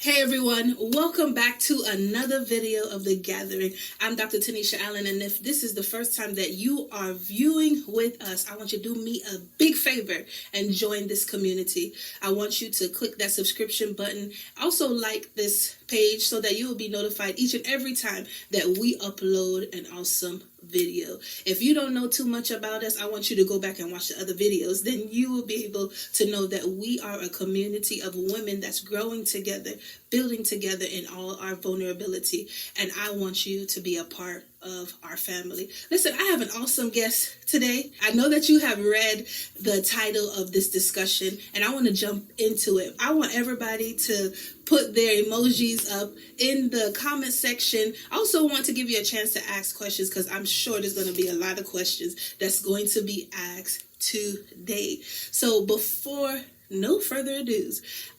Hey everyone, welcome back to another video of The Gathering. I'm Dr. Tanisha Allen, and if this is the first time that you are viewing with us, I want you to do me a big favor and join this community. I want you to click that subscription button. Also like this page so that you will be notified each and every time that we upload an awesome video. If you don't know too much about us, I want you to go back and watch the other videos. Then you will be able to know that we are a community of women that's growing together, building together in all our vulnerability. And I want you to be a part of our family. Listen, I have an awesome guest today. I know that you have read the title of this discussion, and I want to jump into it. I want everybody to put their emojis up in the comment section. I also want to give you a chance to ask questions because I'm sure there's going to be a lot of questions that's going to be asked today. So before no further ado,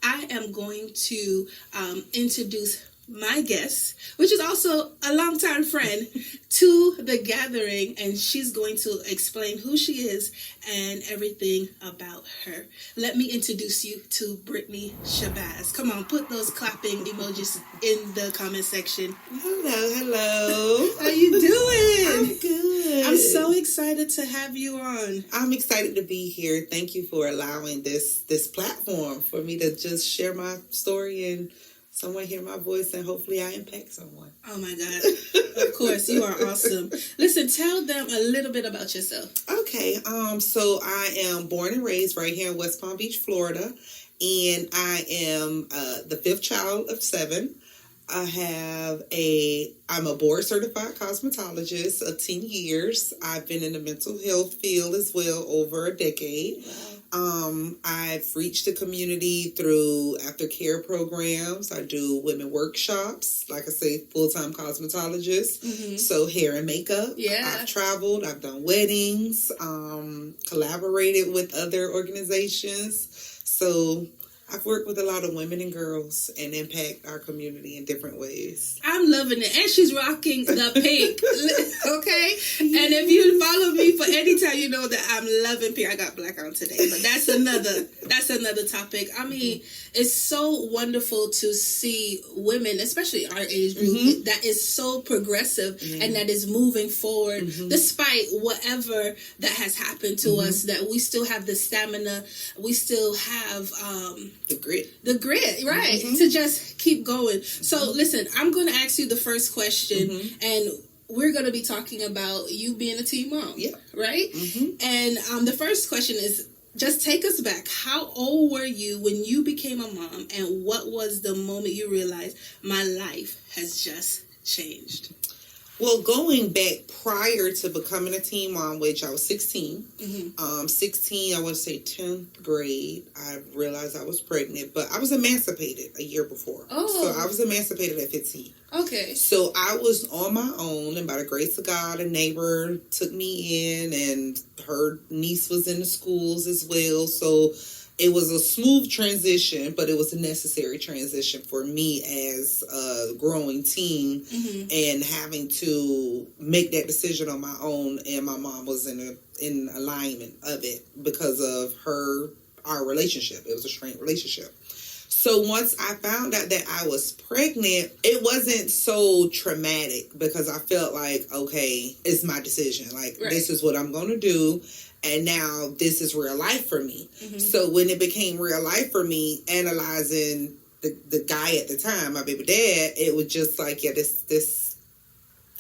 I am going to introduce my guest, which is also a longtime friend to The Gathering, and she's going to explain who she is and everything about her. Let me introduce you to Brittany Shabazz. Come on, put those clapping emojis in the comment section. Hello. How you doing? I'm good. I'm so excited to have you on. I'm excited to be here. Thank you for allowing this platform for me to just share my story and someone hear my voice, and hopefully I impact someone. Oh my God. Of course, you are awesome. Listen, tell them a little bit about yourself. Okay, so I am born and raised right here in West Palm Beach, Florida, and I am the fifth child of 7. I'm a board certified cosmetologist of 10 years. I've been in the mental health field as well over a decade. Wow. I've reached the community through aftercare programs. I do women workshops, like I say, full-time cosmetologist. Mm-hmm. So hair and makeup. Yeah. I've traveled, I've done weddings, collaborated with other organizations. So I've worked with a lot of women and girls and impact our community in different ways. I'm loving it. And she's rocking the pink. Okay? And if you follow me for any time, you know that I'm loving pink. I got black on today, but that's another topic. I mean, it's so wonderful to see women, especially our age group, that is so progressive and that is moving forward despite whatever that has happened to us, that we still have the stamina, we still have the grit, right, to just keep going. So listen, I'm going to ask you the first question, and we're going to be talking about you being a teen mom, right? And the first question is, just take us back. How old were you when you became a mom, and what was the moment you realized my life has just changed? Well, going back prior to becoming a teen mom, which I was 16, 16, I want to say 10th grade, I realized I was pregnant, but I was emancipated a year before. Oh. So I was emancipated at 15. Okay. So I was on my own, and by the grace of God, a neighbor took me in, and her niece was in the schools as well. So it was a smooth transition, but it was a necessary transition for me as a growing teen and having to make that decision on my own. And my mom was in alignment of it because of our relationship. It was a strained relationship. So once I found out that I was pregnant, it wasn't so traumatic because I felt like, okay, it's my decision. Like, this is what I'm going to do. And now this is real life for me. So when it became real life for me, analyzing the guy at the time, my baby dad, it was just like, yeah, this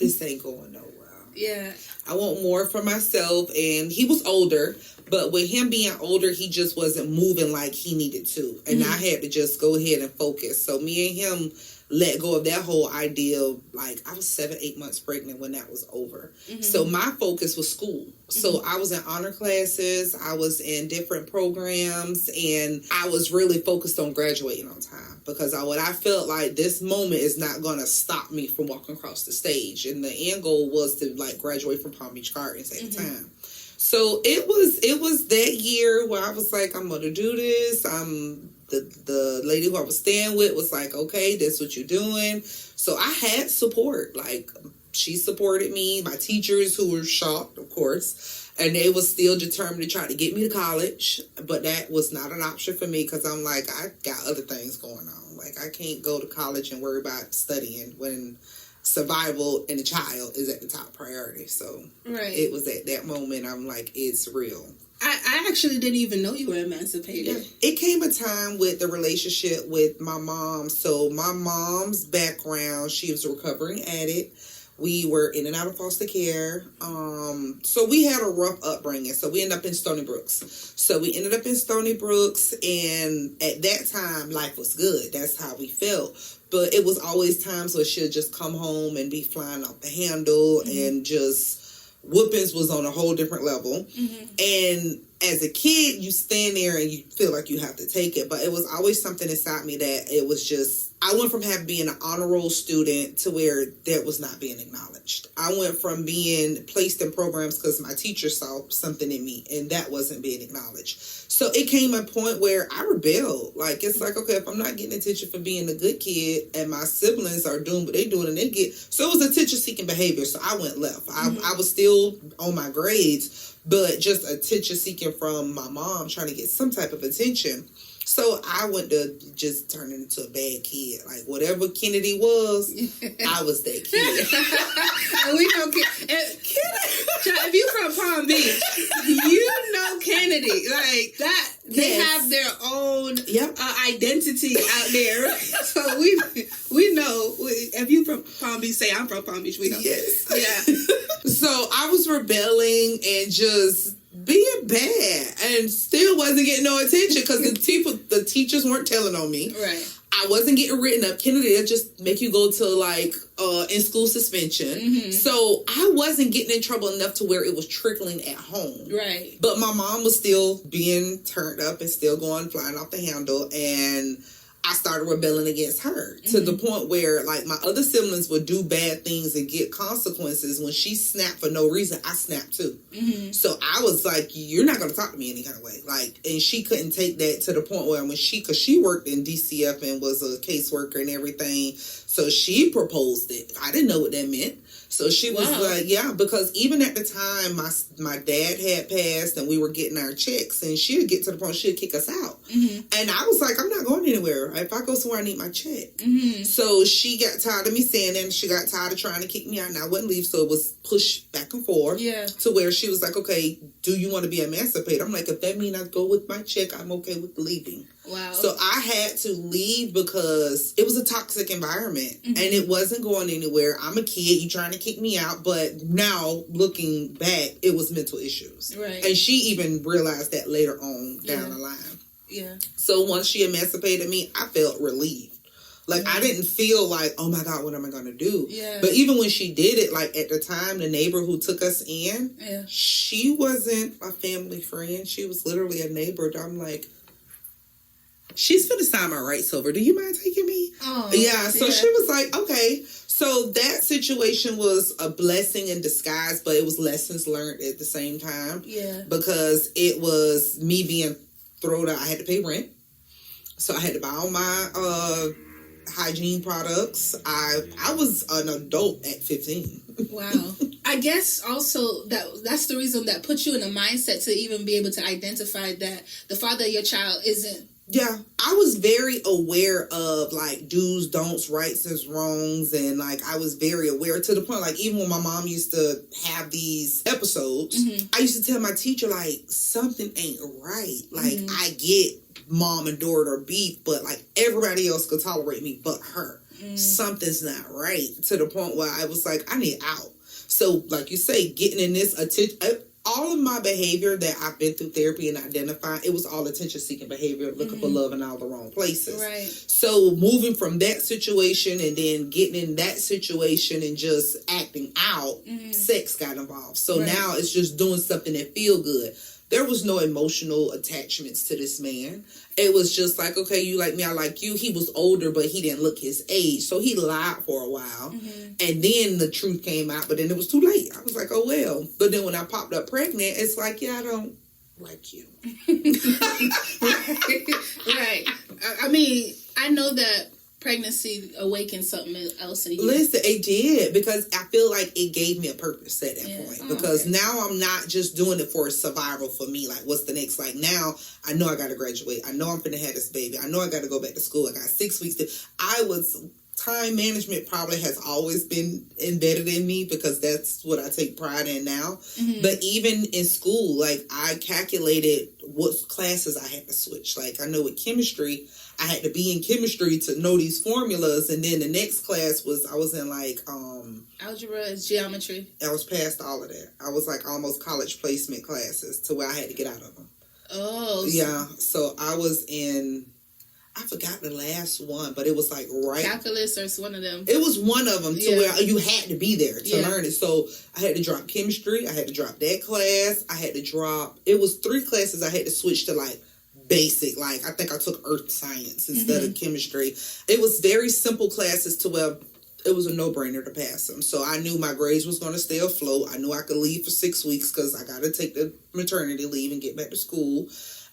ain't going nowhere. Yeah. I want more for myself. And he was older, but with him being older, he just wasn't moving like he needed to. And I had to just go ahead and focus. So me and him let go of that whole idea. Like, I was 7-8 months pregnant when that was over. So my focus was school. So I was in honor classes, I was in different programs, and I was really focused on graduating on time because I felt like this moment is not going to stop me from walking across the stage. And the end goal was to like graduate from Palm Beach Gardens at the time. So it was that year where I was like, I'm going to do this. The lady who I was staying with was like, okay, that's what you're doing. So I had support. Like, She supported me. My teachers, who were shocked, of course, and they was still determined to try to get me to college, but that was not an option for me because I'm like, I got other things going on. Like, I can't go to college and worry about studying when survival in a child is at the top priority. So it was at that moment I'm like, it's real. I actually didn't even know you were emancipated. Yeah. It came a time with the relationship with my mom. So my mom's background, she was a recovering addict. We were in and out of foster care. So we had a rough upbringing. So we ended up in Stony Brooks. And at that time, life was good. That's how we felt. But it was always times where she'd just come home and be flying off the handle and just whoopings was on a whole different level. And as a kid, you stand there and you feel like you have to take it. But it was always something inside me that it was just, I went from being an honor roll student to where that was not being acknowledged. I went from being placed in programs because my teacher saw something in me and that wasn't being acknowledged. So it came a point where I rebelled. Like, it's like, okay, if I'm not getting attention for being a good kid and my siblings are doing what they're doing and they get, so it was attention-seeking behavior. So I went left. I was still on my grades, but just attention-seeking from my mom trying to get some type of attention. So I went to just turn into a bad kid. Like, whatever Kennedy was, I was that kid. And we know if you from Palm Beach, you know Kennedy. Like, that, they have their own identity out there. So we know, if you from Palm Beach, say I'm from Palm Beach, we know. Yes. Yeah. So I was rebelling and just being bad and still wasn't getting no attention because the teachers weren't telling on me. Right. I wasn't getting written up. Kennedy, they'll just make you go to like in-school suspension. So I wasn't getting in trouble enough to where it was trickling at home. Right. But my mom was still being turned up and still flying off the handle, and I started rebelling against her to the point where, like, my other siblings would do bad things and get consequences. When she snapped for no reason, I snapped too. So I was like, you're not going to talk to me any kind of way. Like, and she couldn't take that to the point where because she worked in DCF and was a caseworker and everything. So she proposed it. I didn't know what that meant. So she was like, yeah, because even at the time, my dad had passed and we were getting our checks, and she'd get to the point she'd kick us out. And I was like, I'm not going anywhere. If I go somewhere, I need my check. So she got tired of me saying that, and she got tired of trying to kick me out, and I wouldn't leave. So it was pushed back and forth to where she was like, okay, do you want to be emancipated? I'm like, if that means I go with my check, I'm okay with leaving. Wow. So I had to leave because it was a toxic environment and it wasn't going anywhere. I'm a kid. You trying to kick me out. But now looking back, it was mental issues. Right. And she even realized that later on down the line. Yeah. So once she emancipated me, I felt relieved. Like, I didn't feel like, oh my God, what am I going to do? Yeah. But even when she did it, like, at the time, the neighbor who took us in, she wasn't a family friend. She was literally a neighbor. I'm like, she's finna sign my rights over. Do you mind taking me? Oh, yeah. So she was like, okay. So that situation was a blessing in disguise, but it was lessons learned at the same time. Yeah. Because it was me being thrown out. I had to pay rent. So I had to buy all my hygiene products. I was an adult at 15. Wow. I guess also that's the reason that puts you in a mindset to even be able to identify that the father of your child isn't. Yeah, I was very aware of, like, do's, don'ts, rights, and wrongs, and, like, I was very aware to the point, like, even when my mom used to have these episodes, I used to tell my teacher, like, something ain't right. Like, I get mom and daughter beef, but, like, everybody else could tolerate me but her. Something's not right, to the point where I was like, I need out. So, like you say, getting in this attention, all of my behavior that I've been through therapy and identifying, it was all attention-seeking behavior, looking for love in all the wrong places. Right. So moving from that situation and then getting in that situation and just acting out, sex got involved. So now it's just doing something that feel good. There was no emotional attachments to this man. It was just like, okay, you like me, I like you. He was older, but he didn't look his age. So he lied for a while. And then the truth came out, but then it was too late. I was like, oh, well. But then when I popped up pregnant, it's like, yeah, I don't like you. Right. I mean, I know that pregnancy awakened something else in you. Listen, it did, because I feel like it gave me a purpose at that point. Because now I'm not just doing it for survival for me. Like, what's the next? Like, now I know I got to graduate. I know I'm going to have this baby. I know I got to go back to school. I got 6 weeks to... Time management probably has always been embedded in me, because that's what I take pride in now. Mm-hmm. But even in school, like, I calculated what classes I had to switch. Like, I know with chemistry, I had to be in chemistry to know these formulas. And then the next class I was in like... algebra is geometry. I was past all of that. I was like almost college placement classes to where I had to get out of them. Oh. Yeah. So I was in... I forgot the last one, but it was like calculus or one of them. It was one of them to where you had to be there to learn it. So I had to drop chemistry. I had to drop that class. I had to drop... It was 3 classes I had to switch to like basic. Like, I think I took earth science instead of chemistry. It was very simple classes to where it was a no-brainer to pass them. So I knew my grades was going to stay afloat. I knew I could leave for 6 weeks because I got to take the maternity leave and get back to school.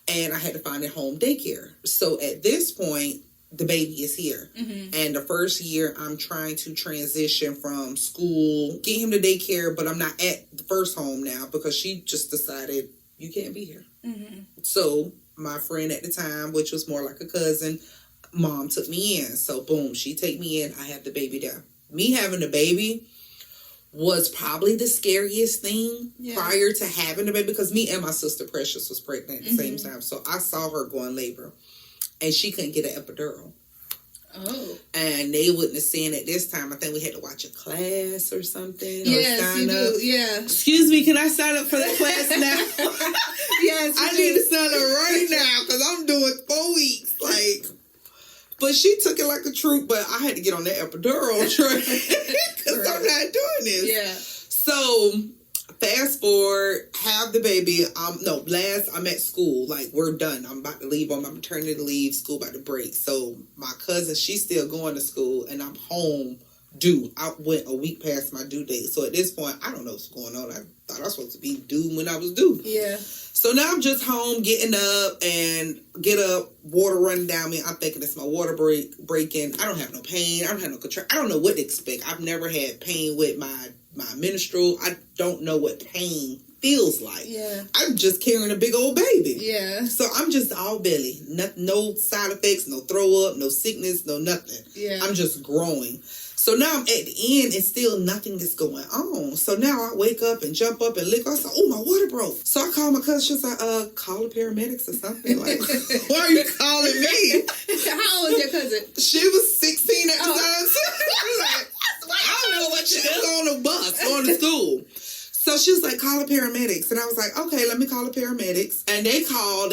And I had to find a home daycare. So at this point, the baby is here. Mm-hmm. And the first year, I'm trying to transition from school, get him to daycare, but I'm not at the first home now because she just decided, you can't be here. Mm-hmm. So my friend at the time, which was more like a cousin, mom took me in. So boom, she take me in. I have the baby there. Me having the baby was probably the scariest thing prior to having the baby, because me and my sister Precious was pregnant at the same time. So I saw her go in labor and she couldn't get an epidural. Oh. And they wouldn't have seen it this time. I think we had to watch a class or something. Yes, or sign you up. do. Yeah. Excuse me, can I sign up for that class now? Yes, I need to sign up right now because I'm doing 4 weeks. Like, but she took it like a troop, but I had to get on that epidural train because I'm not doing this. Yeah. So, fast forward, have the baby. I'm at school. Like, we're done. I'm about to leave on my maternity leave. School about to break. So, my cousin, she's still going to school, and I'm home due. I went a week past my due date. So, at this point, I don't know what's going on. I thought I was supposed to be due when I was due. Yeah. So now I'm just home, getting up, and water running down me. I'm thinking it's my water breaking. I don't have no pain. I don't have no control. I don't know what to expect. I've never had pain with my menstrual. I don't know what pain feels like. Yeah. I'm just carrying a big old baby. Yeah. So I'm just all belly. No side effects, no throw up, no sickness, no nothing. Yeah. I'm just growing. So now I'm at the end and still nothing is going on. So now I wake up and jump up and lick. I said, oh, my water broke. So I called my cousin. She was like, call the paramedics or something. Like, why are you calling me? How old is your cousin? She was 16 at the time. So like, I don't know what she was on the bus going to school. So she was like, call the paramedics. And I was like, okay, let me call the paramedics. And they come,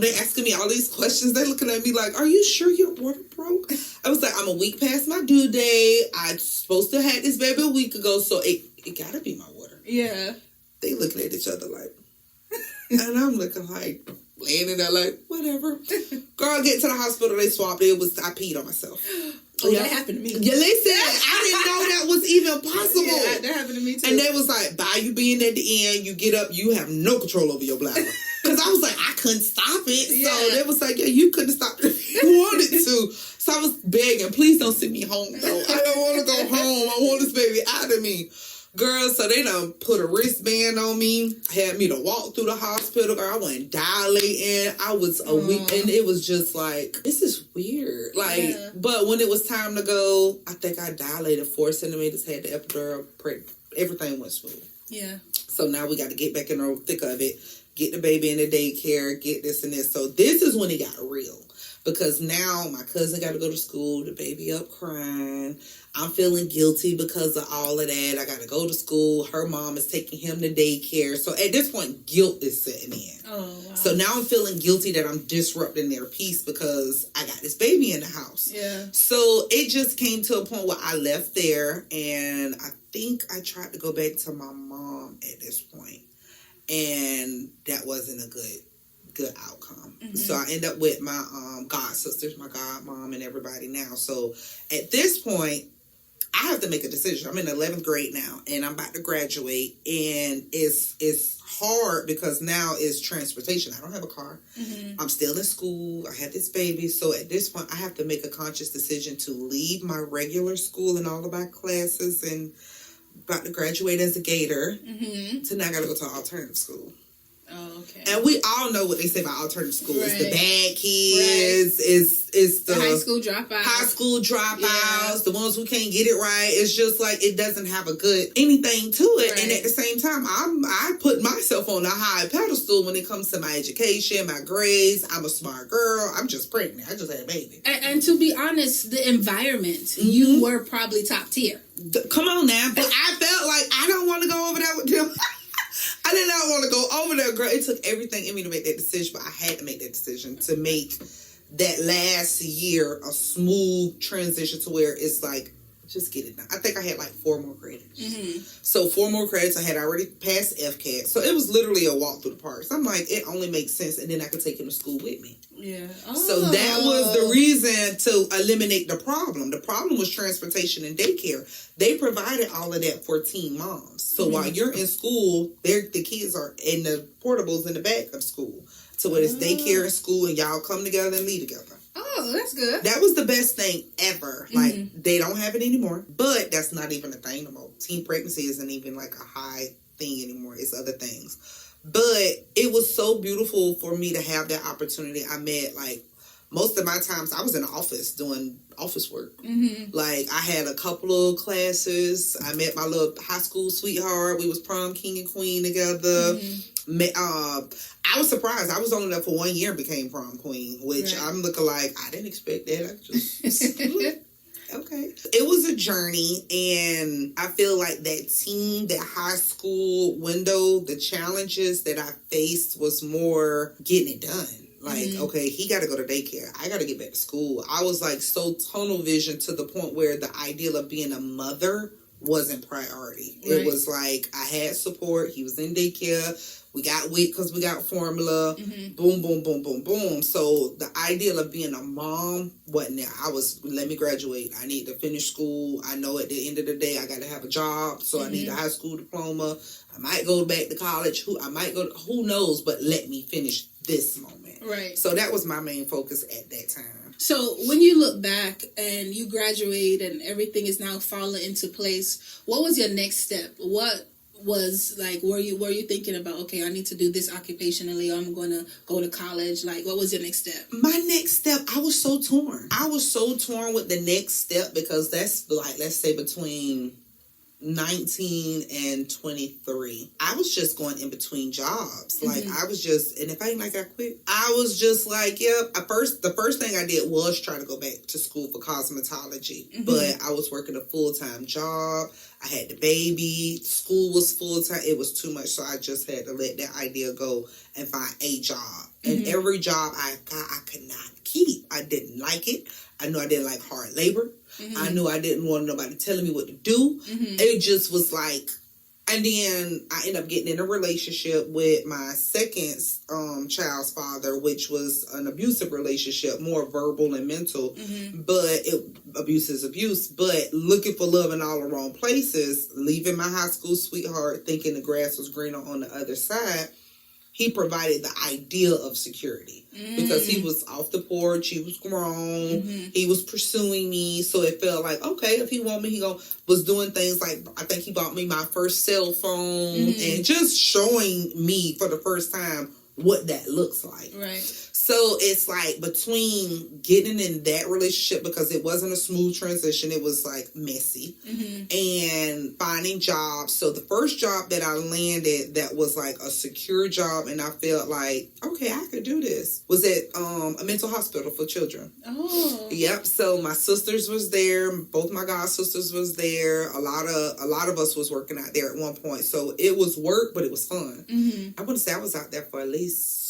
they asking me all these questions. They looking at me like, are you sure your water broke? I was like, I'm a week past my due date. I'm supposed to have this baby a week ago, so it gotta be my water. Yeah. They looking at each other like, and I'm looking like, laying in there like, whatever. Girl, get to the hospital, they swapped it. I peed on myself. Oh, that happened to me. Yeah, listen, I didn't know that was even possible. Yeah, that happened to me too. And they was like, by you being at the end, you get up, you have no control over your bladder. Because I was like, I couldn't stop it. Yeah. So they was like, yeah, you couldn't stop it if you wanted to. So I was begging, please don't send me home, though. I don't want to go home. I want this baby out of me. Girl, so they done put a wristband on me, had me to walk through the hospital. Girl, I went dilating. I was a week, and it was just like, this is weird. Like, but when it was time to go, I think I dilated 4 centimeters, had the epidural, everything went smooth. Yeah. So now we got to get back in the thick of it, get the baby in the daycare, get this and this. So this is when it got real. Because now my cousin got to go to school, the baby up crying. I'm feeling guilty because of all of that. I got to go to school. Her mom is taking him to daycare. So at this point, guilt is setting in. Oh, wow. So now I'm feeling guilty that I'm disrupting their peace because I got this baby in the house. Yeah. So it just came to a point where I left there, and I think I tried to go back to my mom at this point. And that wasn't a good outcome. Mm-hmm. So I end up with my god sisters, my god mom, and everybody now. So at this point, I have to make a decision. I'm in 11th grade now, and I'm about to graduate, and it's hard because now it's transportation. I don't have a car. Mm-hmm. I'm still in school. I had this baby. So at this point, I have to make a conscious decision to leave my regular school and all of my classes and about to graduate as a Gator. Mm-hmm. So now I got to go to an alternative school. Oh, okay. And we all know what they say about alternative school. Right. It's the bad kids. Right. It's the high school dropouts. High school dropouts. The ones who can't get it right. It's just like it doesn't have a good anything to it. Right. And at the same time, I put myself on a high pedestal when it comes to my education, my grades. I'm a smart girl. I'm just pregnant. I just had a baby. And to be honest, the environment, you were probably top tier. Come on now. But I felt like I don't want to go over there with them. I did not want to go over there, girl. It took everything in me to make that decision, but I had to make that decision to make that last year a smooth transition to where it's like, just get it done. I think I had like 4 more credits. Mm-hmm. So 4 more credits. I had already passed FCAT. So it was literally a walk through the park. So I'm like, it only makes sense. And then I could take him to school with me. Yeah. Oh. So that was the reason to eliminate the problem. The problem was transportation and daycare. They provided all of that for teen moms. So while you're in school, the kids are in the portables in the back of school. So when it's daycare and school and y'all come together and leave together. Oh, that's good. That was the best thing ever. Like, they don't have it anymore. But that's not even a thing anymore. Teen pregnancy isn't even like a high thing anymore. It's other things. But it was so beautiful for me to have that opportunity. I met, like, most of my times I was in the office doing office work. Mm-hmm. Like, I had a couple of classes. I met my little high school sweetheart. We was prom king and queen together. Mm-hmm. I was surprised. I was only there for 1 year and became prom queen, which I'm looking like, I didn't expect that. I just... Okay. It was a journey, and I feel like that high school window, the challenges that I faced was more getting it done. Like, okay, he got to go to daycare. I got to get back to school. I was like so tunnel vision to the point where the ideal of being a mother wasn't priority. Right. It was like I had support. He was in daycare. We got weight because we got formula. Mm-hmm. Boom, boom, boom, boom, boom. So the ideal of being a mom wasn't there. Let me graduate. I need to finish school. I know at the end of the day, I got to have a job. So I need a high school diploma. I might go back to college. Who knows? But let me finish this moment. Right. So that was my main focus at that time. So when you look back and you graduate and everything is now falling into place, what was your next step? What was like, were you thinking about, okay, I need to do this occupationally, or I'm going to go to college? Like, what was your next step? My next step, I was so torn. I was so torn with the next step because that's like, let's say between 19 and 23. I was just going in between jobs. Like, I was just, and if I ain't like I quit, I was just like, yep. The first thing I did was try to go back to school for cosmetology, but I was working a full-time job. I had the baby. School was full-time. It was too much, so I just had to let that idea go and find a job. And every job I got, I could not keep. I didn't like it. I knew I didn't like hard labor. I knew I didn't want nobody telling me what to do. It just was like, and then I ended up getting in a relationship with my second child's father, which was an abusive relationship, more verbal and mental. But abuse is abuse. But looking for love in all the wrong places, leaving my high school sweetheart, thinking the grass was greener on the other side. He provided the idea of security because he was off the porch. He was grown. He was pursuing me. So it felt like, okay, if he want me, was doing things like, I think he bought me my first cell phone and just showing me for the first time what that looks like. Right. So it's like between getting in that relationship, because it wasn't a smooth transition, it was like messy, and finding jobs. So the first job that I landed that was like a secure job and I felt like, okay, I could do this, was at a mental hospital for children. Oh. Yep. So my sisters was there. Both my god sisters was there. A lot of us was working out there at one point. So it was work, but it was fun. I want to say I was out there for at least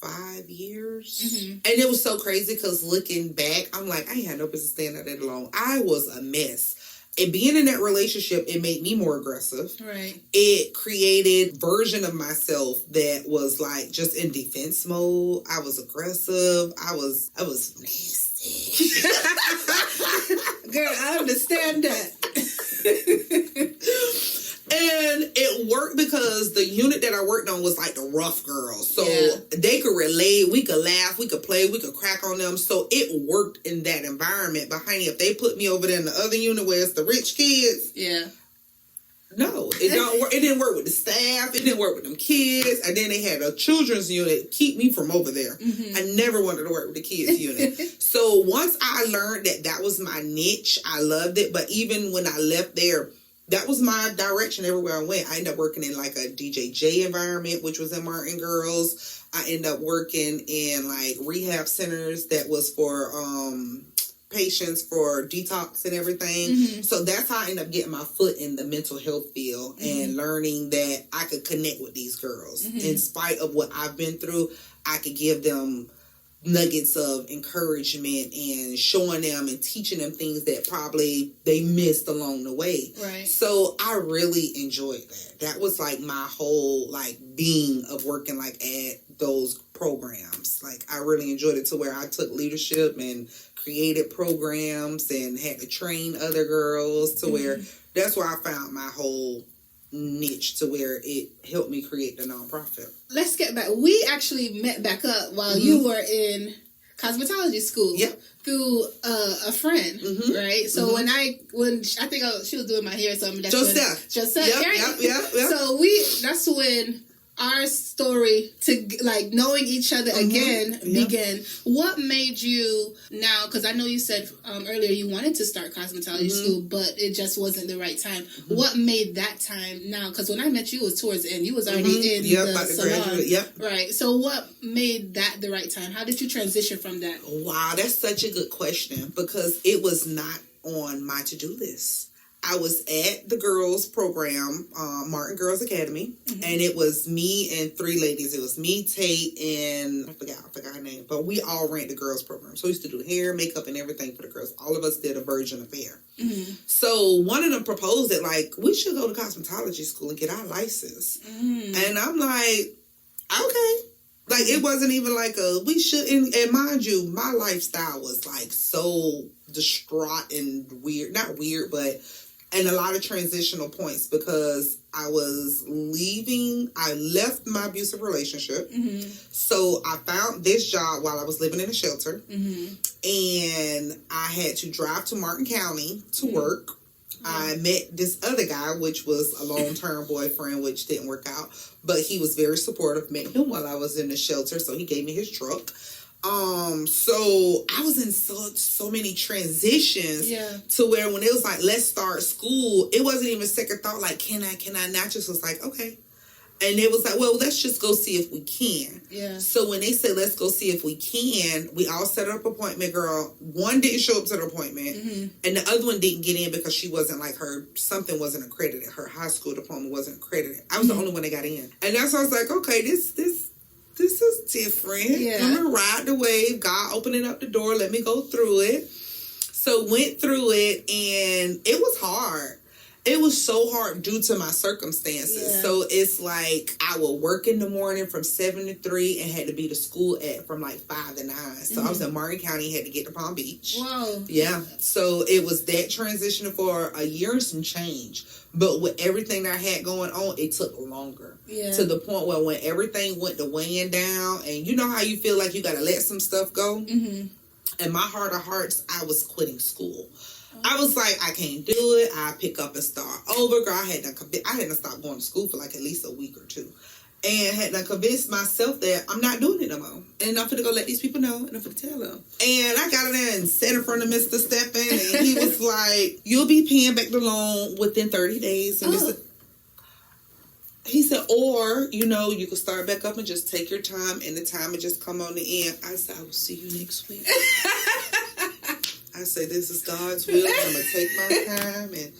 5 years. And it was so crazy because looking back, I'm like, I ain't had no business staying out that long. I was a mess. And being in that relationship, it made me more aggressive. Right. It created a version of myself that was like just in defense mode. I was aggressive. I was nasty. Girl, I understand that. And it worked because the unit that I worked on was like the rough girls. So they could relate, we could laugh, we could play, we could crack on them. So it worked in that environment. But honey, if they put me over there in the other unit where it's the rich kids, no, it don't work. It didn't work with the staff. It didn't work with them kids. And then they had a children's unit keep me from over there. I never wanted to work with the kids unit. So once I learned that that was my niche, I loved it. But even when I left there, that was my direction everywhere I went. I ended up working in like a DJJ environment, which was in Martin Girls. I ended up working in like rehab centers that was for patients for detox and everything. So that's how I ended up getting my foot in the mental health field and learning that I could connect with these girls. In spite of what I've been through, I could give them nuggets of encouragement and showing them and teaching them things that probably they missed along the way. So I really enjoyed that. That was like my whole like being of working like at those programs. Like I really enjoyed it to where I took leadership and created programs and had to train other girls to where that's where I found my whole niche to where it helped me create the nonprofit. Let's get back. We actually met back up while you were in cosmetology school through a friend, right? So when I think she was doing my hair or something. Joseph, right? So that's when our story to like knowing each other again began. What made you now? Because I know you said earlier you wanted to start cosmetology school, but it just wasn't the right time. What made that time now? Because when I met you, it was towards the end. You was already in the salon, right? So what made that the right time? How did you transition from that? Wow, that's such a good question because it was not on my to-do list. I was at the girls program, Martin Girls Academy, and it was me and three ladies. It was me, Tate, and I forgot her name, but we all ran the girls program. So we used to do hair, makeup, and everything for the girls. All of us did a version of hair. So one of them proposed that like we should go to cosmetology school and get our license. And I'm like, okay. Like it wasn't even like we shouldn't. And mind you, my lifestyle was like so distraught and weird. Not weird, but and a lot of transitional points because I left my abusive relationship. So I found this job while I was living in a shelter. And I had to drive to Martin County to work. I met this other guy, which was a long-term boyfriend, which didn't work out. But he was very supportive. Met him while I was in the shelter, so he gave me his truck. So I was in so many transitions to where when it was like, let's start school, it wasn't even a second thought like, can I? And I just was like, okay. And it was like, well, let's just go see if we can. So when they said, let's go see if we can, we all set up an appointment, girl. One didn't show up to the appointment, and the other one didn't get in because she wasn't like something wasn't accredited. Her high school diploma wasn't accredited. I was the only one that got in. And that's why I was like, okay, this is different. I'm going to ride the wave. God opening up the door. Let me go through it. So went through it and it was hard. It was so hard due to my circumstances. So it's like I would work in the morning from 7 to 3 and had to be to school from like 5 to 9. So I was in Martin County, had to get to Palm Beach. Whoa. Yeah. So it was that transition for a year and some change. But with everything that I had going on, it took longer. To the point where when everything went to weighing down, and you know how you feel like you got to let some stuff go? In my heart of hearts, I was quitting school. I was like, I can't do it. I pick up and start over. Girl, I had to stop going to school for like at least a week or two. And had to convince myself that I'm not doing it no more. And I'm finna go let these people know, and I'm finna tell them. And I got in there and sat in front of Mr. Steppen, and he was like, you'll be paying back the loan within 30 days. And he said, or, you can start back up and just take your time, and the time will just come on the end. I said, I will see you next week. I say, this is God's will. I'm going to take my time and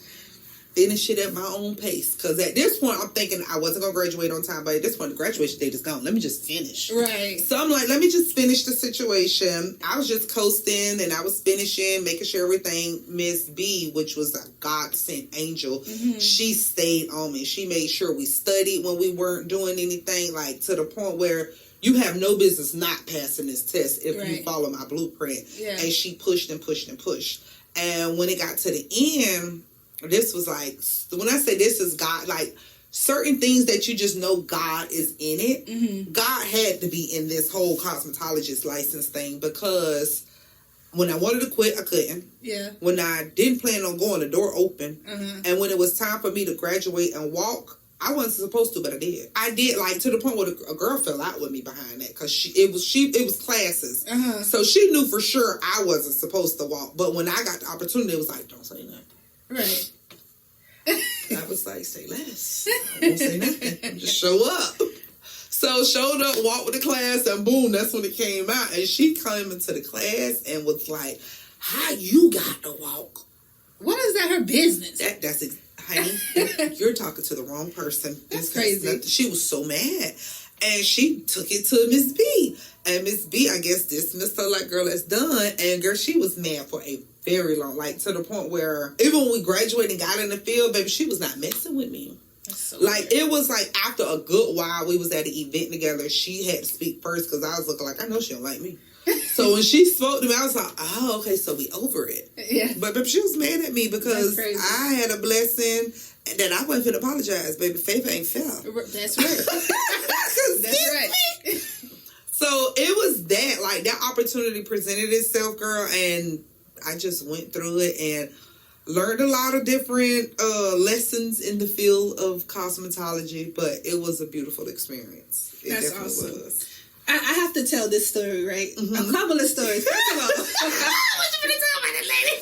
finish it at my own pace. Because at this point, I'm thinking I wasn't going to graduate on time. But at this point, the graduation date is gone. Let me just finish. Right. So I'm like, let me just finish the situation. I was just coasting and I was finishing, making sure everything. Miss B, which was a God-sent angel, she stayed on me. She made sure we studied when we weren't doing anything, like to the point where you have no business not passing this test if you follow my blueprint. And she pushed and pushed and pushed. And when it got to the end, this was like, when I say this is God, like certain things that you just know God is in it. Mm-hmm. God had to be in this whole cosmetologist license thing, because when I wanted to quit, I couldn't. Yeah. When I didn't plan on going, the door opened. Mm-hmm. And when it was time for me to graduate and walk, I wasn't supposed to, but I did. I did, like, to the point where a girl fell out with me behind that, because it was classes. Uh-huh. So she knew for sure I wasn't supposed to walk. But when I got the opportunity, it was like, don't say nothing. Right. I was like, say less. I won't say nothing. Just show up. So showed up, walked with the class, and boom, that's when it came out. And she came into the class and was like, how you got to walk? What is that her business? Honey, you're talking to the wrong person. That's crazy. She was so mad. And she took it to Miss B. And Miss B, I guess, dismissed her like, girl, that's done. And girl, she was mad for a very long, like, to the point where even when we graduated and got in the field, baby, she was not messing with me. So like, weird. It was like after a good while, we was at an event together, she had to speak first, because I was looking like, I know she don't like me. So when she spoke to me, I was like, oh, okay, so we over it. Yeah. But baby, she was mad at me because I had a blessing that I wasn't finna apologize, baby. Faith ain't fair. That's right. That's right. So it was that, like, that opportunity presented itself, girl, and I just went through it and learned a lot of different lessons in the field of cosmetology, but it was a beautiful experience. That's awesome. Was. I have to tell this story, right? Mm-hmm. A couple of stories. First of all, what you gonna tell about that lady?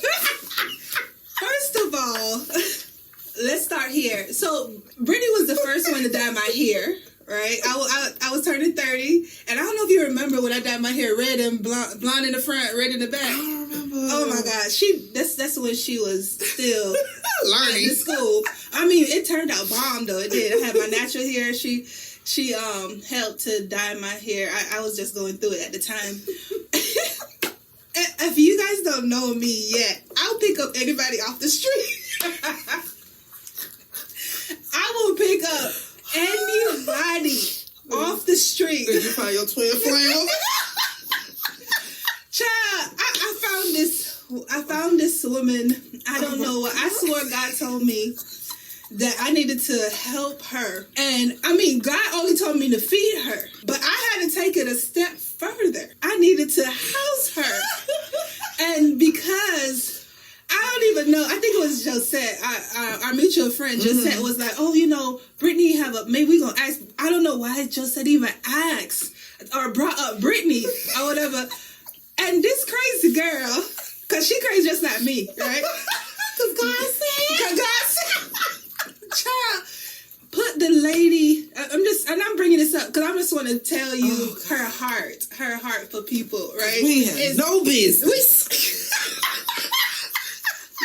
First of all, let's start here. So Brittany was the first one to dye my hair, right? I was turning 30, and I don't know if you remember when I dyed my hair red and blonde in the front, red in the back. I don't remember. Oh my God, that's when she was still learning in school. I mean, it turned out bomb though. It did. I had my natural hair. She helped to dye my hair. I was just going through it at the time. If you guys don't know me yet, I'll pick up anybody off the street. I will pick up anybody off the street. Did you find your twin flame? Child, I found this woman. I don't know what. I swore God told me that I needed to help her. And I mean, God only told me to feed her, but I had to take it a step further. I needed to house her. And because I don't even know, I think it was Josette, our mutual friend Josette was like, oh, you know, Brittany maybe we gonna ask, I don't know why Josette even asked or brought up Brittany or whatever. And this crazy girl, cause she crazy just like me, right? Cause God said, child, put the lady. I'm bringing this up because I just want to tell you her heart for people, right? We have no business.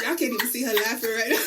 Y'all can't even see her laughing right now.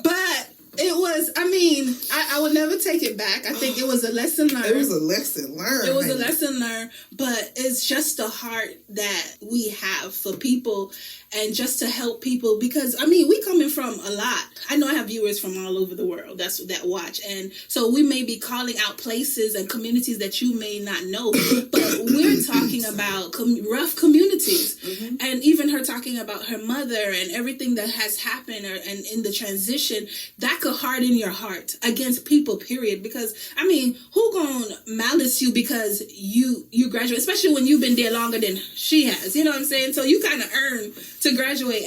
But it was, I mean, I would never take it back. I think it was a lesson learned. It was a lesson learned. It was a lesson learned, but it's just the heart that we have for people and just to help people, because I mean, we coming from a lot. I know I have viewers from all over the world that watch, and so we may be calling out places and communities that you may not know, but we're talking about rough communities. Mm-hmm. And even her talking about her mother and everything that has happened and in the transition, that could harden your heart against people, period. Because I mean, who gonna malice you because you graduate, especially when you've been there longer than she has, you know what I'm saying? So you kind of earn to graduate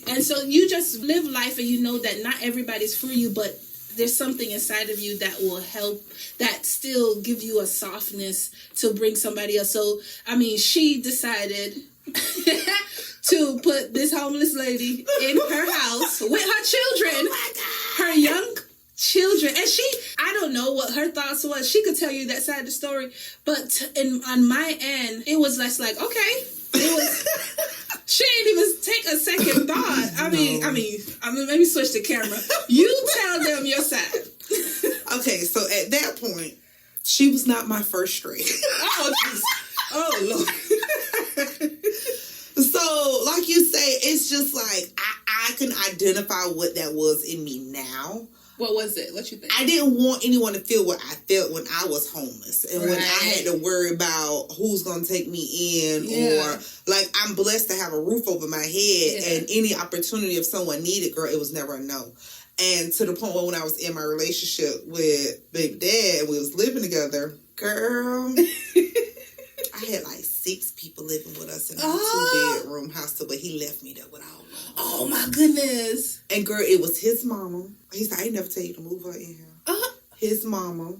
and so you just live life, and you know that not everybody's for you, but there's something inside of you that will help, that still give you a softness to bring somebody else. So I mean, she decided to put this homeless lady in her house with her children, her young children, and I don't know what her thoughts was. She could tell you that side of the story, but on my end, it was just like, okay, it was. She didn't even take a second thought. I mean, let me switch the camera. You tell them your side. Okay, so at that point, she was not my first string. Oh, Lord. So, like you say, it's just like, I can identify what that was in me now. What was it? What you think? I didn't want anyone to feel what I felt when I was homeless. And when I had to worry about who's going to take me in or, like, I'm blessed to have a roof over my head and any opportunity if someone needed, girl, it was never a no. And to the point where when I was in my relationship with baby dad and we was living together, girl, I had like 6 people living with us in a 2-bedroom house, but he left me there with all of them. Oh my goodness. And girl, it was his mama. He said, I ain't never tell you to move her in here. His mama,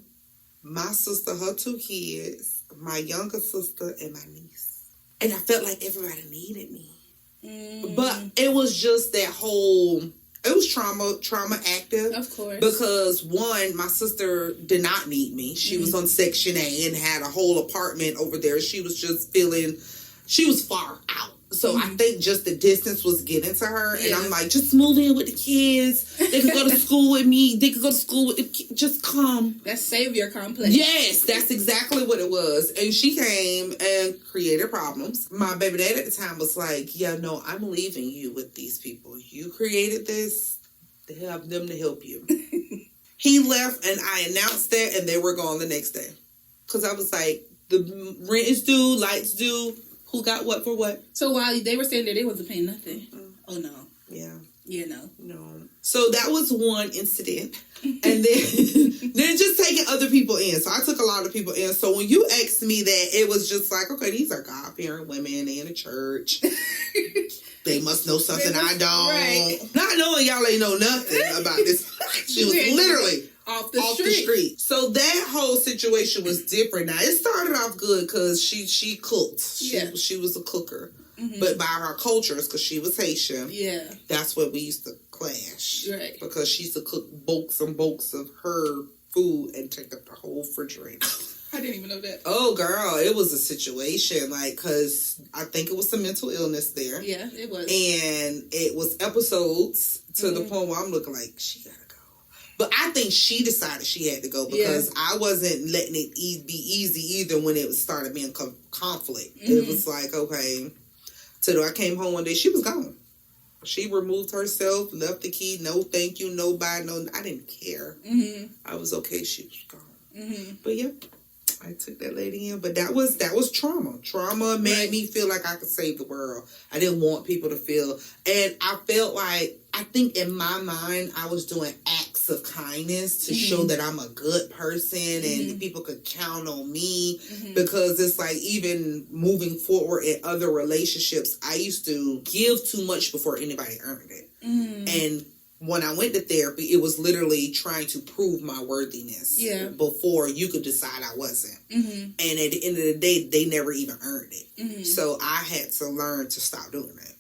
my sister, her 2 kids, my younger sister, and my niece. And I felt like everybody needed me. But it was just that whole... It was trauma active. Of course. Because, one, my sister did not need me. She was on Section A and had a whole apartment over there. She was just feeling... She was far out. So I think just the distance was getting to her. And I'm like, just move in with the kids. They could go to school with me. They could go to school with the kids. Just come. That's savior complex. Yes, that's exactly what it was. And she came and created problems. My baby dad at the time was like, yeah, no, I'm leaving you with these people. You created this to help them to help you. He left and I announced that and they were gone the next day. Because I was like, the rent is due, lights due. Who got what for what? So while they were staying there, they wasn't paying nothing. Oh, no. Yeah. Yeah, no. No. So that was one incident. And then just taking other people in. So I took a lot of people in. So when you asked me that, it was just like, okay, these are God-fearing women. They in a church. They must know something I don't. Right. Not knowing y'all ain't know nothing about this. She was literally... off the street. So that whole situation was different. Now, it started off good because she cooked. She was a cooker. But by our cultures, because she was Haitian, that's what we used to clash. Right. Because she used to cook bulks and bulks of her food and take up the whole refrigerator. I didn't even know that. Oh, girl, it was a situation, like, because I think it was some mental illness there. Yeah, it was. And it was episodes to the point where I'm looking like, she got But I think she decided she had to go because I wasn't letting it be easy either when it started being conflict. It was like, okay. So I came home one day, she was gone. She removed herself, left the key, no thank you, no bye, no. I didn't care. I was okay, she was gone. But yeah, I took that lady in. But that was trauma. Trauma made me feel like I could save the world. I didn't want people to feel. And I felt like, I think in my mind, I was doing acts of kindness to show that I'm a good person and people could count on me. Because it's like, even moving forward in other relationships, I used to give too much before anybody earned it. And when I went to therapy, it was literally trying to prove my worthiness before you could decide I wasn't. And at the end of the day, they never even earned it. So I had to learn to stop doing that.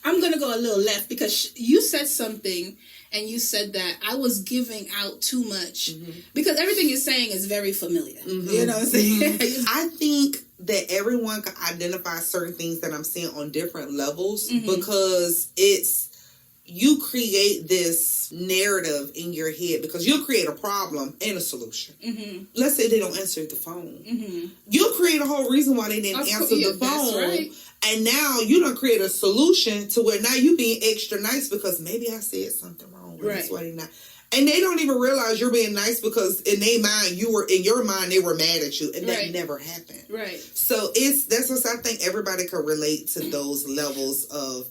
I'm going to go a little left because you said something and you said that I was giving out too much because everything you're saying is very familiar. You know what I'm saying? I think that everyone can identify certain things that I'm saying on different levels because you create this narrative in your head because you'll create a problem and a solution. Let's say they don't answer the phone. You'll create a whole reason why they didn't answer the phone. That's right. And now you don't create a solution to where now you being extra nice because maybe I said something wrong. Right. That's why they not. And they don't even realize you're being nice because in their mind, in your mind, they were mad at you. And that never happened. Right. So that's what I think everybody can relate to those levels of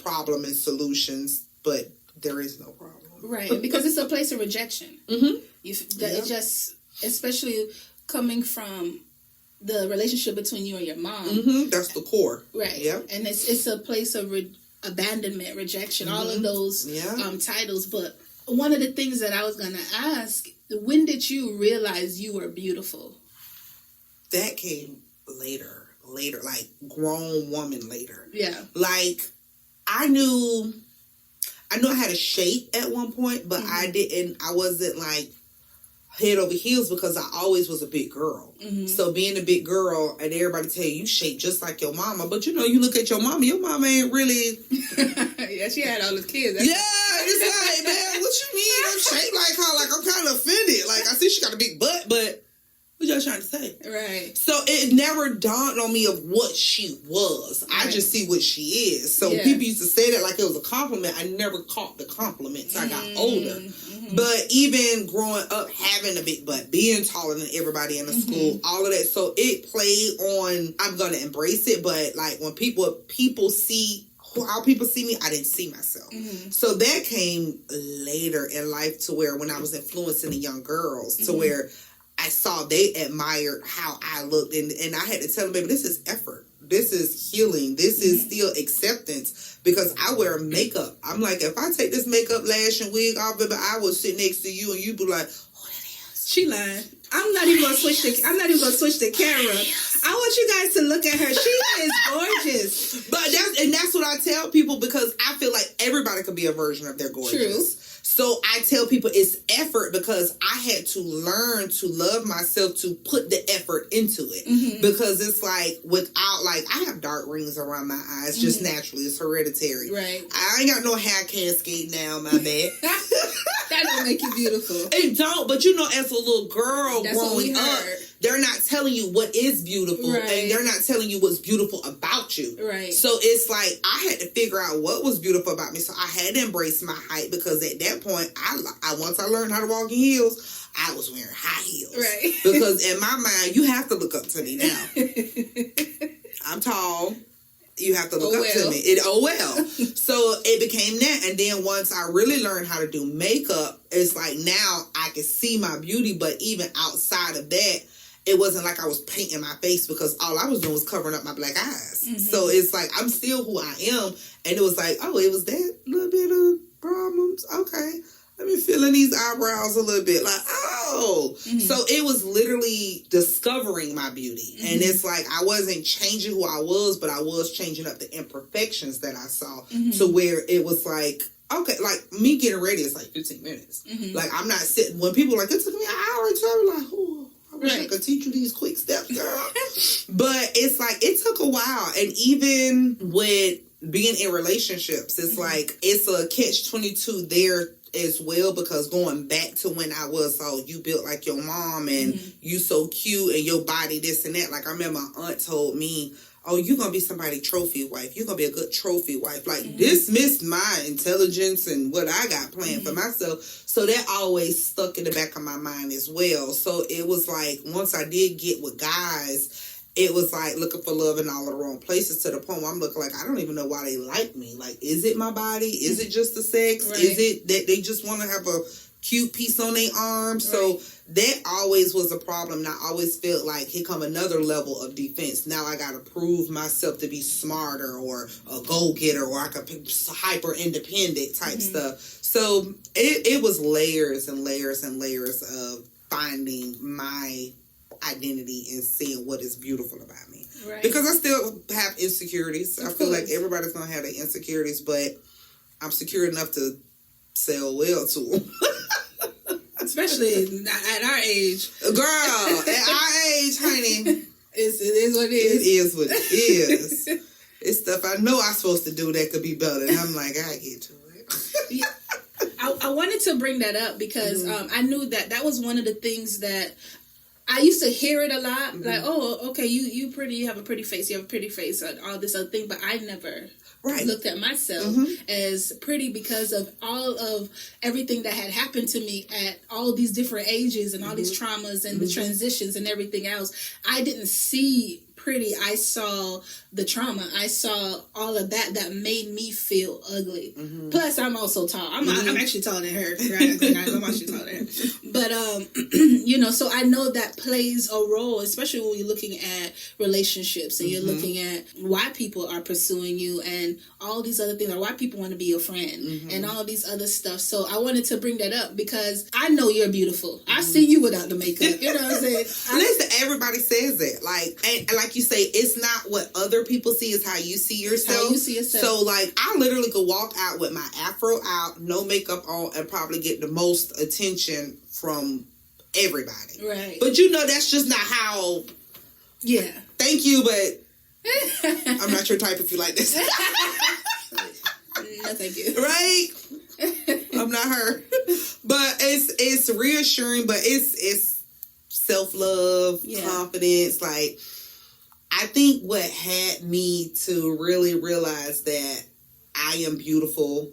problem and solutions, but there is no problem. Right. Because it's a place of rejection. It just, especially coming from the relationship between you and your mom. That's the core. Right. Yeah. And it's a place of abandonment, rejection, all of those titles. But one of the things that I was going to ask, when did you realize you were beautiful? That came later, like grown woman later. Yeah. Like, I knew I had a shape at one point, but I wasn't like head over heels because I always was a big girl. So being a big girl and everybody tell you shape just like your mama, but you look at your mama ain't really. Yeah, she had all the kids. It's like, man, what you mean I'm shaped like her? Like, I'm kind of offended. Like, I see she got a big butt, but What y'all trying to say? Right. So it never dawned on me of what she was. Right. I just see what she is. So people used to say that like it was a compliment. I never caught the compliments. I got older. Mm-hmm. But even growing up, having a big butt, being taller than everybody in the school, all of that. So it played on, I'm going to embrace it. But like when people see how people see me, I didn't see myself. Mm-hmm. So that came later in life to where when I was influencing the young girls to where I saw they admired how I looked. And I had to tell them, baby, this is effort. This is healing. This is still acceptance because I wear makeup. I'm like, if I take this makeup, lash, and wig off, baby, I will sit next to you and you be like, oh, that is. She lying. I'm not even gonna switch the camera. I want you guys to look at her. She is gorgeous. But that's what I tell people because I feel like everybody could be a version of their gorgeous. True. So I tell people it's effort because I had to learn to love myself to put the effort into it. Mm-hmm. Because it's like without, like, I have dark rings around my eyes just naturally. It's hereditary. Right. I ain't got no hair cascade now, my bad. That don't make you beautiful. It don't, but you know, as a little girl growing up, they're not telling you what is beautiful, and they're not telling you what's beautiful about you. Right. So it's like I had to figure out what was beautiful about me. So I had to embrace my height because at that point, once I learned how to walk in heels, I was wearing high heels. Right. Because in my mind, you have to look up to me now. I'm tall. You have to look up to me. So it became that. And then once I really learned how to do makeup, it's like now I can see my beauty. But even outside of that, it wasn't like I was painting my face because all I was doing was covering up my black eyes. Mm-hmm. So it's like I'm still who I am. And it was like, oh, it was that little bit of problems. Okay. Let me fill in these eyebrows a little bit. Like, oh. Mm-hmm. So it was literally discovering my beauty. Mm-hmm. And it's like I wasn't changing who I was, but I was changing up the imperfections that I saw to where it was like, okay, like me getting ready is like 15 minutes. Mm-hmm. Like I'm not sitting, when people are like, it took me an hour or two, I'm like, oh, I wish I could teach you these quick steps, girl. But it's like, it took a while. And even with being in relationships, it's like, it's a catch-22 there as well, because going back to when I was, oh, you built like your mom and you so cute and your body this and that. Like I remember my aunt told me, oh, you're going to be somebody's trophy wife. You're going to be a good trophy wife. Like dismissed my intelligence and what I got planned for myself. So that always stuck in the back of my mind as well. So it was like, once I did get with guys, it was like looking for love in all of the wrong places to the point where I'm looking like, I don't even know why they like me. Like, is it my body? Is it just the sex? Right. Is it that they just want to have a cute piece on their arm? Right. So that always was a problem. And I always felt like here come another level of defense. Now I got to prove myself to be smarter or a go-getter or I could be hyper independent type stuff. So it was layers and layers and layers of finding my identity and seeing what is beautiful about me. Right. Because I still have insecurities. I feel like everybody's going to have their insecurities, but I'm secure enough to sell well to them. Especially at our age. Girl, at our age, honey. It is what it is. It is what it is. It's stuff I know I'm supposed to do that could be better. And I'm like, I get to it. I wanted to bring that up because I knew that was one of the things that I used to hear it a lot, like, oh, okay, you pretty, you have a pretty face, all this other thing, but I never looked at myself as pretty because of all of everything that had happened to me at all these different ages and all these traumas and the transitions and everything else. I didn't see pretty. I saw the trauma. I saw all of that made me feel ugly. Plus, I'm also tall. I'm actually taller than her. Right? I'm actually taller than her. But, so I know that plays a role, especially when you're looking at relationships and you're looking at why people are pursuing you and all these other things, or why people want to be your friend and all these other stuff. So I wanted to bring that up because I know you're beautiful. I see you without the makeup. You know what I'm saying? Listen, everybody says it. And like you say, it's not what other people see, it's how you see yourself. How you see yourself. So, like, I literally could walk out with my afro out, no makeup on, and probably get the most attention from everybody. Right. But that's just not how. Yeah. Thank you, but I'm not your type if you like this. No, thank you. Right? I'm not her. But it's reassuring, but it's self-love, confidence. Like, I think what had me to really realize that I am beautiful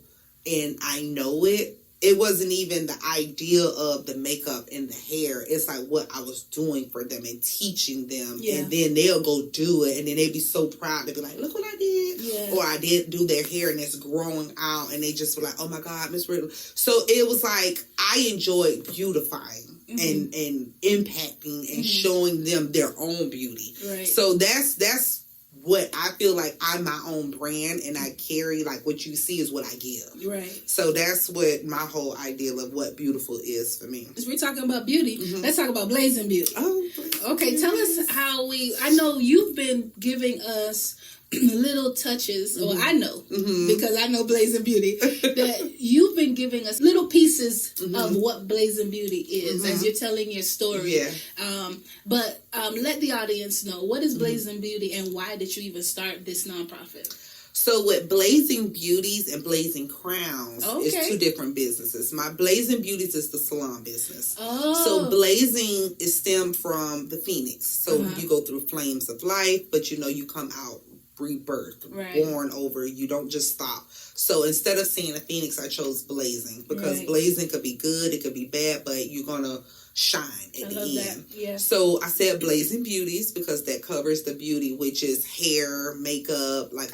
and I know it, it wasn't even the idea of the makeup and the hair. It's like what I was doing for them and teaching them. Yeah. And then they'll go do it. And then they'd be so proud. They'd be like, look what I did. Yeah. Or I didn't do their hair and it's growing out. And they just were like, oh my God, Miss Riddle. So it was like, I enjoyed beautifying. Mm-hmm. and impacting and showing them their own beauty. Right. So that's what I feel like I'm my own brand and I carry, like what you see is what I give. Right. So that's what my whole ideal of what beautiful is for me. As we're talking about beauty, let's talk about Blazing Beauty. Oh, okay. Tell us how I know you've been giving us little touches, or I know, because I know Blazing Beauty, that you've been giving us little pieces of what Blazing Beauty is as you're telling your story. Yeah. But let the audience know, what is Blazing Beauty and why did you even start this nonprofit? So with Blazing Beauties and Blazing Crowns is two different businesses. My Blazing Beauties is the salon business. Oh. So Blazing is stemmed from the Phoenix. So you go through flames of life, but you come out rebirth, born over. You don't just stop. So instead of saying a phoenix, I chose blazing because blazing could be good, it could be bad, but you're gonna shine at the end. Yeah. So I said Blazing Beauties because that covers the beauty, which is hair, makeup. Like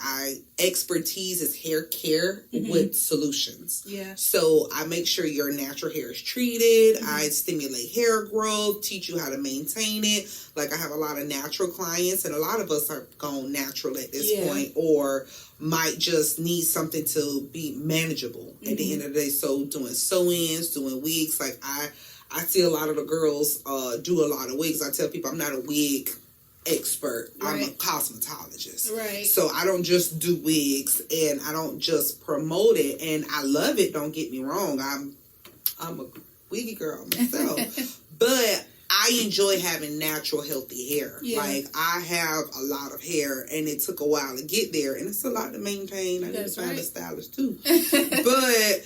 expertise is hair care with solutions. Yeah. So I make sure your natural hair is treated. I stimulate hair growth, teach you how to maintain it. Like I have a lot of natural clients, and a lot of us are gone natural at this point, or might just need something to be manageable at the end of the day. So doing sew-ins, doing wigs, like I see a lot of the girls do a lot of wigs. I tell people I'm not a wig expert. Right. I'm a cosmetologist. Right. So I don't just do wigs and I don't just promote it. And I love it. Don't get me wrong. I'm a wiggy girl myself. But I enjoy having natural, healthy hair. Yeah. Like, I have a lot of hair, and it took a while to get there, and it's a lot to maintain. I need to find a stylist, too. But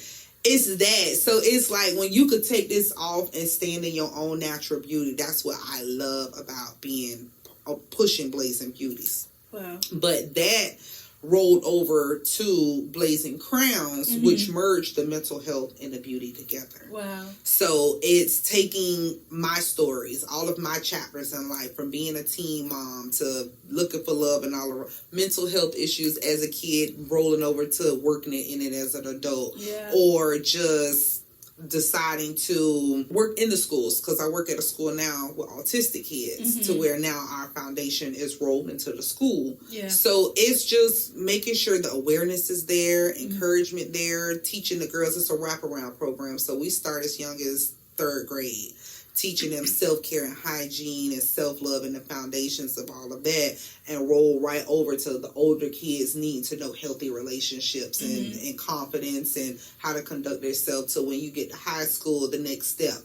it's that. So it's like when you could take this off and stand in your own natural beauty, that's what I love about pushing Blazing Beauties. Wow. But that rolled over to Blazing Crowns, which merged the mental health and the beauty together. Wow. So it's taking my stories, all of my chapters in life, from being a teen mom to looking for love and all of mental health issues as a kid, rolling over to working in it as an adult, or just deciding to work in the schools, because I work at a school now with autistic kids, to where now our foundation is rolled into the school. Yeah. So it's just making sure the awareness is there, encouragement there, teaching the girls. It's a wraparound program. So we start as young as 3rd grade, teaching them self-care and hygiene and self-love and the foundations of all of that, and roll right over to the older kids needing to know healthy relationships and confidence and how to conduct themselves. So when you get to high school, the next step,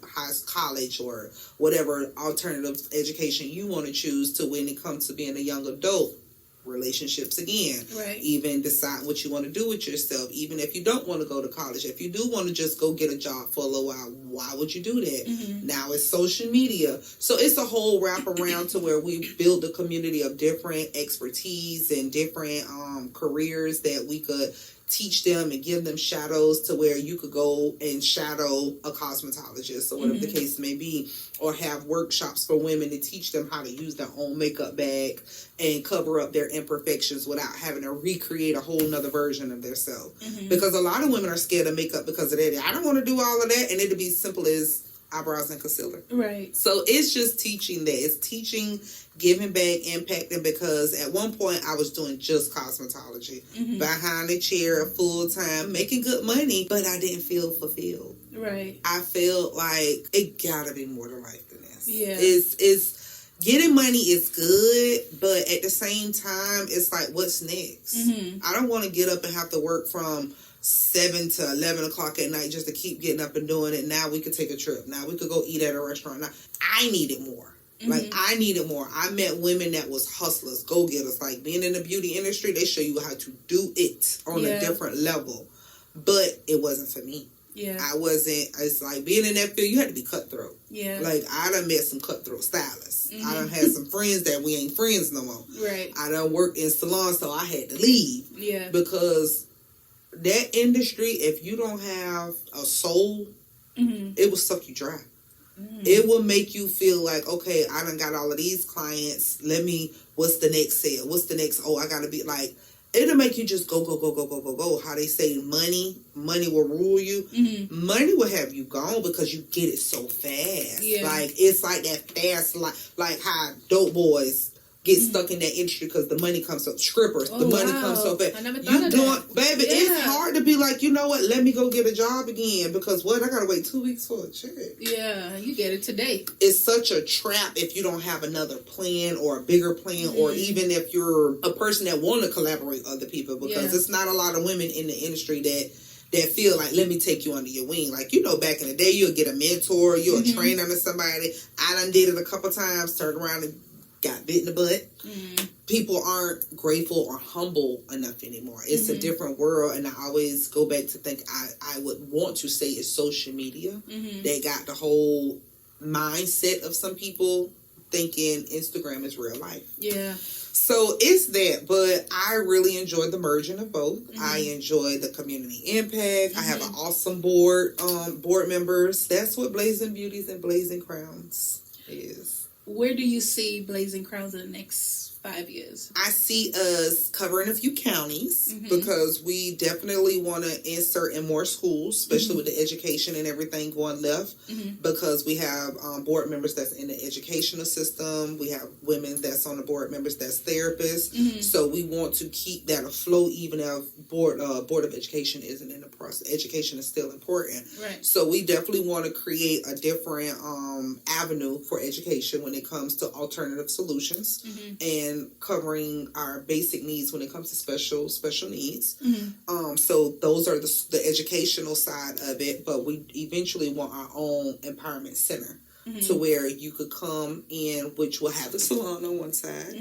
college, or whatever alternative education you want to choose, to when it comes to being a young adult, relationships again. Right. Even decide what you want to do with yourself. Even if you don't want to go to college, if you do want to just go get a job for a little while, why would you do that? Now it's social media. So it's a whole wraparound to where we build a community of different expertise and different careers that we could teach them and give them shadows, to where you could go and shadow a cosmetologist or whatever the case may be, or have workshops for women to teach them how to use their own makeup bag and cover up their imperfections without having to recreate a whole nother version of themselves. Because a lot of women are scared of makeup because of that. I don't want to do all of that, and it'll be simple as eyebrows and concealer. Right. So it's just teaching that. It's teaching, giving back, impacting, because at one point I was doing just cosmetology, behind the chair, full time, making good money, but I didn't feel fulfilled. Right. I felt like it gotta be more to life than this. Yeah. It's getting money is good, but at the same time, it's like, what's next? I don't want to get up and have to work from 7 to 11 o'clock at night just to keep getting up and doing it. Now we could take a trip. Now we could go eat at a restaurant. Now I needed more. Like, I needed more. I met women that was hustlers, go-getters. Like, being in the beauty industry, they show you how to do it on a different level. But it wasn't for me. Yeah. It's like being in that field, you had to be cutthroat. Yeah. Like, I done met some cutthroat stylists. Mm-hmm. I done had some friends that we ain't friends no more. Right. I done worked in salons, so I had to leave. Yeah. Because that industry, if you don't have a soul, mm-hmm. it will suck you dry. Mm-hmm. It will make you feel like, okay, I done got all of these clients. What's the next sale? What's the next? Oh, I gotta be like, it'll make you just go. How they say money will rule you. Mm-hmm. Money will have you gone because you get it so fast. Yeah. Like, it's like that fast, like how dope boys get stuck in that industry because the money comes so strippers. The money comes so fast. I never thought of that. Baby, it's hard to be like, you know what? Let me go get a job again because I gotta wait 2 weeks for a check. Yeah, you get it today. It's such a trap if you don't have another plan or a bigger plan, or even if you're a person that want to collaborate with other people, because it's not a lot of women in the industry that feel like, let me take you under your wing. Like, back in the day, you'll get a mentor, you'll train under somebody. I done did it a couple times, turned around and got bit in the butt. People aren't grateful or humble enough anymore. It's a different world, and I always go back to think I would want to say it's social media. They got the whole mindset of some people thinking Instagram is real life. Yeah. So it's that, but I really enjoy the merging of both. I enjoy the community impact. I have an awesome board members. That's what Blazing Beauties and Blazing Crowns is. Where do you see Blazing Crowns in the next 5 years? I see us covering a few counties because we definitely want to insert in more schools, especially with the education and everything going left, because we have board members that's in the educational system. We have women that's on the board members that's therapists. So we want to keep that afloat, even if board of education isn't in the process. Education is still important. Right. So we definitely want to create a different avenue for education when it comes to alternative solutions. And covering our basic needs when it comes to special needs. So those are the educational side of it, but we eventually want our own empowerment center. To where you could come in, which will have a salon on one side,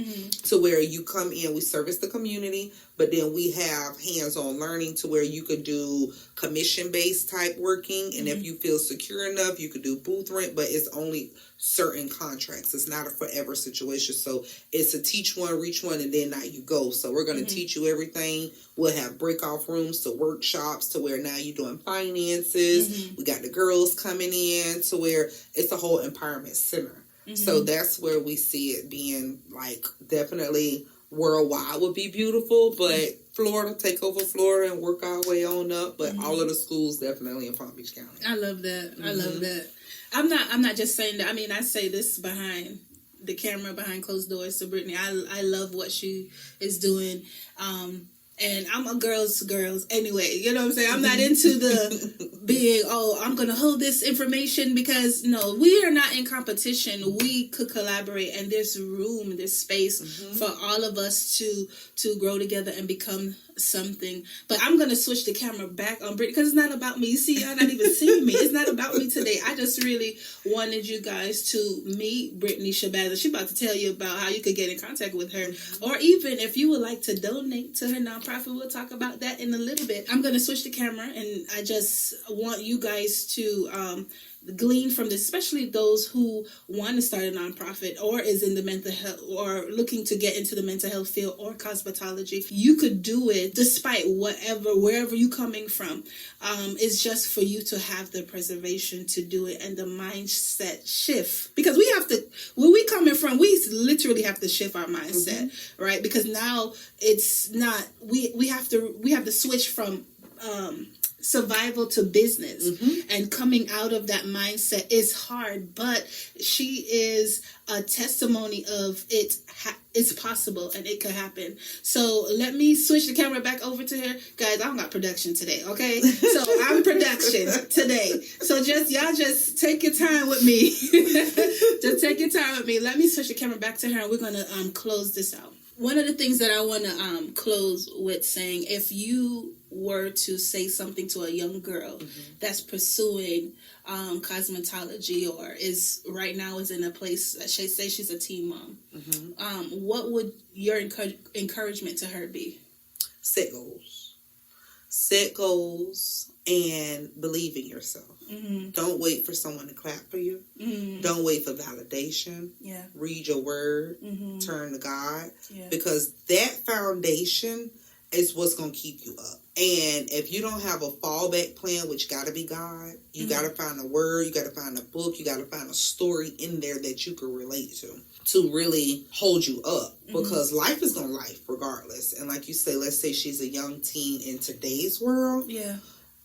to where you come in, we service the community, but then we have hands-on learning to where you could do commission-based type working, and if you feel secure enough, you could do booth rent, but it's only certain contracts. It's not a forever situation. So it's a teach one, reach one, and then now you go. So we're going to teach you everything. We'll have break-off rooms to workshops to where now you're doing finances. We got the girls coming in to where it's a whole empowerment center. So that's where we see it being, like, definitely worldwide would be beautiful, but Florida, take over Florida and work our way on up. But all of the schools definitely in Palm Beach County. I love that. I love that. I'm not just saying that. I mean, I say this behind the camera, behind closed doors to Brittany. I love what she is doing. And I'm a girls anyway. You know what I'm saying? I'm not into the being, I'm going to hold this information because, no, we are not in competition. We could collaborate, and there's room, there's space for all of us to grow together and become something. But I'm going to switch the camera back on Brittany because it's not about me. You see, y'all not even seeing me. It's not about me today. I just really wanted you guys to meet Brittany Shabazz. She's about to tell you about how you could get in contact with her, or even if you would like to donate to her nonprofit. We'll talk about that in a little bit. I'm going to switch the camera, and I just want you guys to glean from this, especially those who want to start a nonprofit or is in the mental health or looking to get into the mental health field or cosmetology. You could do it despite wherever you're coming from. It's just for you to have the preservation to do it and the mindset shift, because we have to, where we coming from, we literally have to shift our mindset, right? Because now it's not, we have to switch from survival to business, and coming out of that mindset is hard, but she is a testimony of it's possible and it could happen. So let me switch the camera back over to her. Guys, I don't got production today, okay? So I'm production today. So y'all just take your time with me. Just take your time with me. Let me switch the camera back to her, and we're going to close this out. One of the things that I want to close with saying, if you were to say something to a young girl that's pursuing cosmetology or is right now is in a place, say she's a teen mom, what would your encouragement to her be? Set goals. Set goals and believe in yourself. Mm-hmm. Don't wait for someone to clap for you. Mm-hmm. Don't wait for validation. Yeah. Read your word. Mm-hmm. Turn to God. Yeah. Because that foundation is what's going to keep you up. And if you don't have a fallback plan, which got to be God, you got to find a word, you got to find a book, you got to find a story in there that you can relate to really hold you up. Because life is going to life regardless. And like you say, let's say she's a young teen in today's world. Yeah.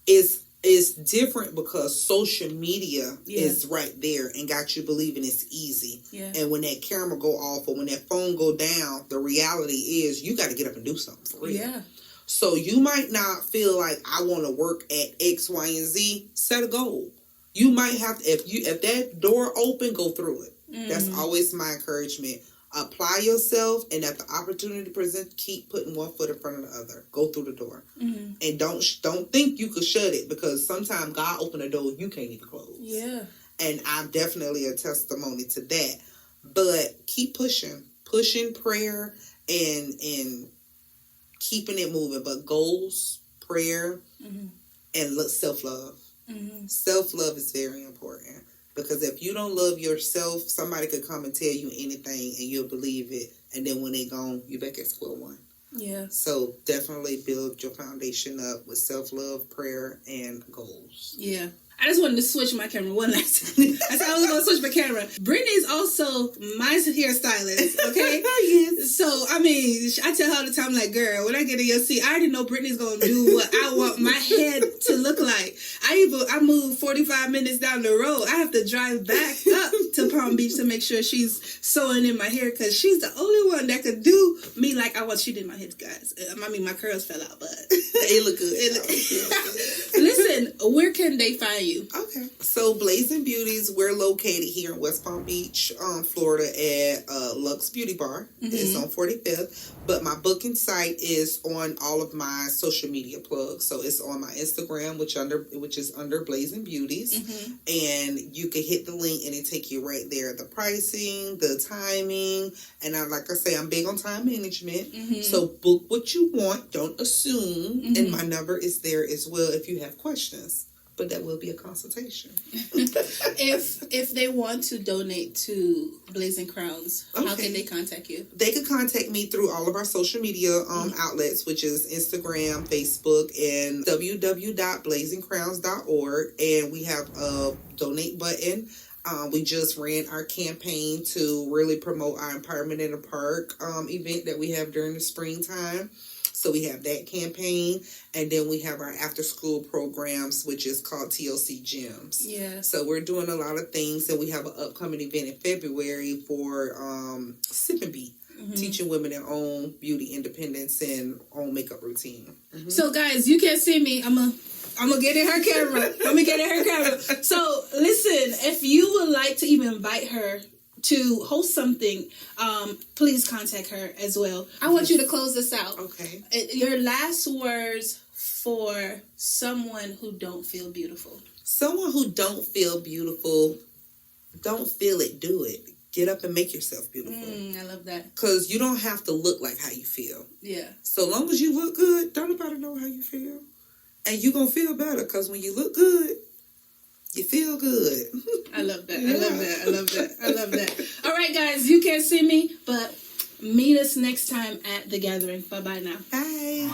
It's different because social media is right there and got you believing it's easy. Yeah. And when that camera go off or when that phone go down, the reality is you got to get up and do something for real. Yeah. So you might not feel like I want to work at X, Y, and Z. Set a goal. You might have to, if that door open, go through it. That's always my encouragement. Apply yourself, and if the opportunity presents, keep putting one foot in front of the other. Go through the door, and don't think you could shut it, because sometimes God open a door you can't even close. Yeah, and I'm definitely a testimony to that. But keep pushing prayer, and keeping it moving. But goals, prayer, and self-love. Self-love is very important. Because if you don't love yourself, somebody could come and tell you anything and you'll believe it. And then when they gone, you back at square one. Yeah. So definitely build your foundation up with self-love, prayer, and goals. Yeah. I just wanted to switch my camera one last time. I said I was going to switch my camera. Brittany's also my hairstylist, okay? Yes. So, I mean, I tell her all the time, like, girl, when I get in your seat, I already know Brittany's going to do what I want my head to look like. I moved 45 minutes down the road. I have to drive back up to Palm Beach to make sure she's sewing in my hair, because she's the only one that could do me like I want. She did my hips, guys. I mean, my curls fell out, but it look good. Listen, where can they find you? Okay. So Blazing Beauties, we're located here in West Palm Beach, Florida at Lux Beauty Bar. It's on 45th. But my booking site is on all of my social media plugs. So it's on my Instagram, which is under Blazing Beauties. And you can hit the link and it take you right there. The pricing, the timing. And like I say, I'm big on time management. So book what you want. Don't assume. And my number is there as well if you have questions. But that will be a consultation. If they want to donate to Blazing Crowns, how can they contact you? They could contact me through all of our social media outlets, which is Instagram, Facebook, and www.blazingcrowns.org. And we have a donate button. We just ran our campaign to really promote our Empowerment in the Park event that we have during the springtime. So we have that campaign, and then we have our after-school programs, which is called TLC Gyms. Yeah. So we're doing a lot of things, and we have an upcoming event in February for Sip and Beat, teaching women their own beauty independence and own makeup routine. So, guys, you can't see me. I'm gonna get in her camera. So, listen, if you would like to even invite her to host something, please contact her as well. I want you to close this out. Okay. Your last words for someone who don't feel beautiful. Someone who don't feel beautiful, don't feel it, do it. Get up and make yourself beautiful. I love that. Because you don't have to look like how you feel. Yeah. So long as you look good, don't nobody know how you feel. And you're going to feel better, because when you look good, you feel good. I love that. Yeah. I love that. All right, guys, you can't see me, but meet us next time at The Gathering. Bye-bye now. Bye.